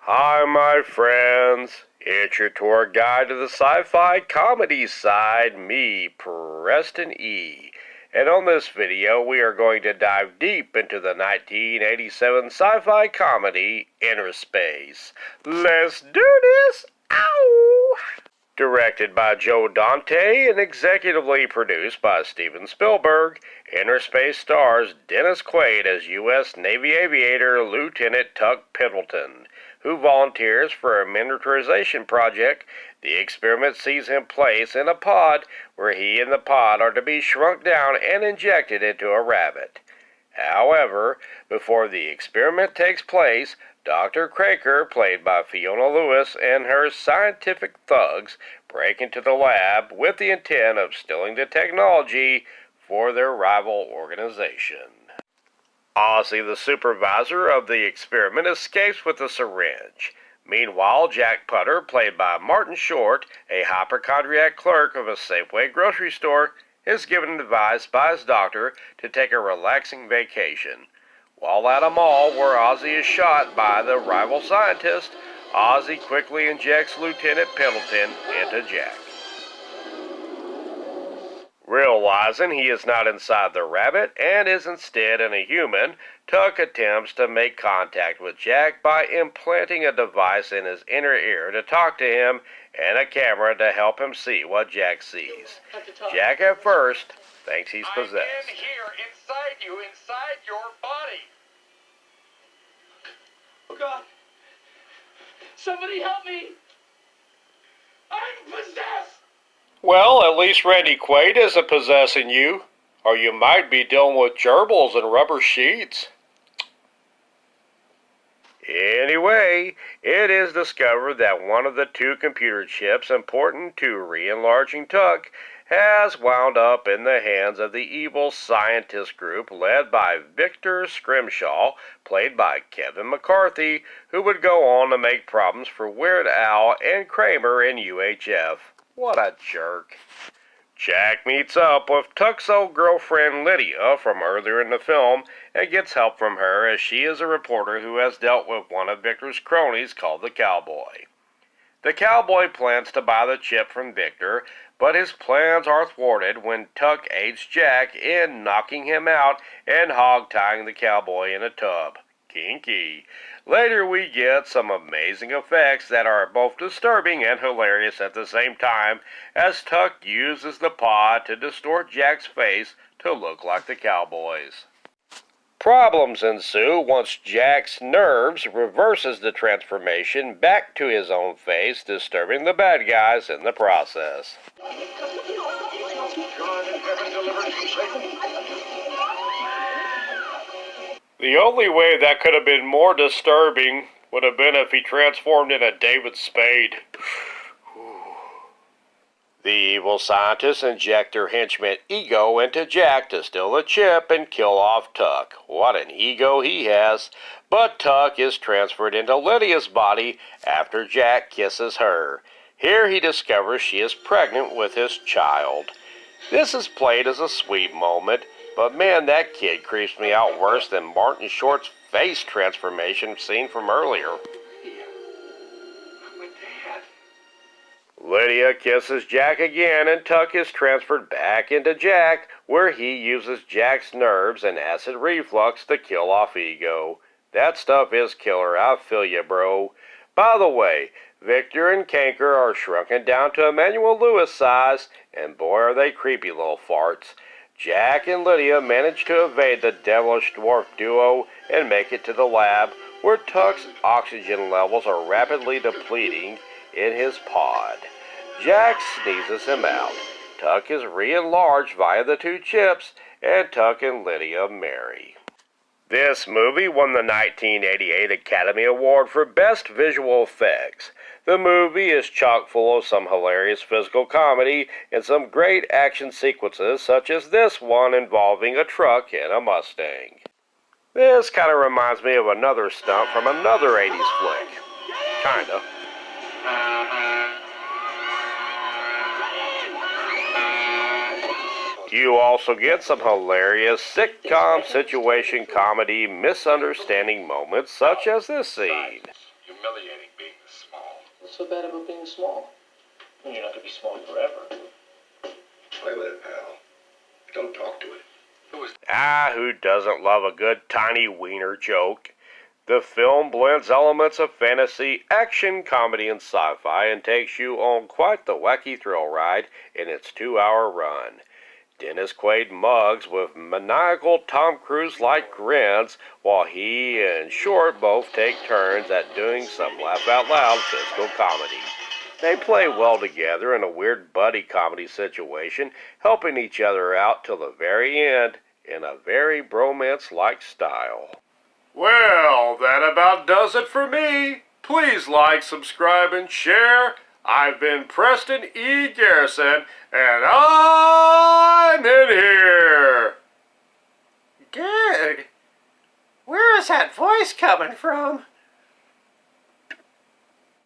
Hi, my friends. It's your tour guide to the sci-fi comedy side, me, Preston E. And on this video, we are going to dive deep into the 1987 sci-fi comedy, Innerspace. Let's do this! Ow! Directed by Joe Dante and executively produced by Steven Spielberg, Innerspace stars Dennis Quaid as U.S. Navy aviator Lieutenant Tuck Pendleton, who volunteers for a miniaturization project. The experiment sees him placed in a pod where he and the pod are to be shrunk down and injected into a rabbit. However, before the experiment takes place, Dr. Craker, played by Fiona Lewis, and her scientific thugs break into the lab with the intent of stealing the technology for their rival organization. Ozzy, the supervisor of the experiment, escapes with a syringe. Meanwhile, Jack Putter, played by Martin Short, a hypochondriac clerk of a Safeway grocery store, is given advice by his doctor to take a relaxing vacation. While at a mall where Ozzy is shot by the rival scientist, Ozzy quickly injects Lieutenant Pendleton into Jack. Realizing he is not inside the rabbit and is instead in a human, Tuck attempts to make contact with Jack by implanting a device in his inner ear to talk to him and a camera to help him see what Jack sees. Jack at first thinks he's possessed. I'm in here, inside you, inside your body. Oh God! Somebody help me! I'm possessed! Well, at least Randy Quaid isn't possessing you, or you might be dealing with gerbils and rubber sheets. Anyway, it is discovered that one of the two computer chips important to re-enlarging Tuck has wound up in the hands of the evil scientist group led by Victor Scrimshaw, played by Kevin McCarthy, who would go on to make problems for Weird Al and Kramer in UHF. What a jerk. Jack meets up with Tuck's old girlfriend Lydia from earlier in the film and gets help from her as she is a reporter who has dealt with one of Victor's cronies called the Cowboy. The Cowboy plans to buy the chip from Victor, but his plans are thwarted when Tuck aids Jack in knocking him out and hog-tying the Cowboy in a tub. Kinky. Later we get some amazing effects that are both disturbing and hilarious at the same time as Tuck uses the pod to distort Jack's face to look like the Cowboy's. Problems ensue once Jack's nerves reverses the transformation back to his own face, disturbing the bad guys in the process. God in heaven deliver you, Satan. The only way that could have been more disturbing would have been if he transformed into David Spade. The evil scientists inject their henchman Ego into Jack to steal the chip and kill off Tuck. What an ego he has. But Tuck is transferred into Lydia's body after Jack kisses her. Here he discovers she is pregnant with his child. This is played as a sweet moment, but man, that kid creeps me out worse than Martin Short's face transformation scene from earlier. Lydia kisses Jack again, and Tuck is transferred back into Jack, where he uses Jack's nerves and acid reflux to kill off Ego. That stuff is killer, I feel ya, bro. By the way, Victor and Kanker are shrunken down to Emmanuel Lewis size, and boy are they creepy little farts. Jack and Lydia manage to evade the devilish dwarf duo and make it to the lab, where Tuck's oxygen levels are rapidly depleting in his pod. Jack sneezes him out. Tuck is re-enlarged via the two chips, and Tuck and Lydia marry. This movie won the 1988 Academy Award for Best Visual Effects. The movie is chock full of some hilarious physical comedy and some great action sequences, such as this one involving a truck and a Mustang. This kind of reminds me of another stunt from another 80s flick. Kinda. You also get some hilarious sitcom situation comedy misunderstanding moments such as this scene. humiliating being small. What's so bad about being small? You're not gonna be small forever. Play with it, pal. Don't talk to it. Who doesn't love a good tiny wiener joke? The film blends elements of fantasy, action, comedy, and sci-fi and takes you on quite the wacky thrill ride in its 2-hour run. Dennis Quaid mugs with maniacal Tom Cruise-like grins while he and Short both take turns at doing some laugh-out-loud physical comedy. They play well together in a weird buddy comedy situation, helping each other out till the very end in a very bromance-like style. Well, that about does it for me. Please like, subscribe, and share. I've been Preston E. Garrison, and I'm in here. Dude, where is that voice coming from?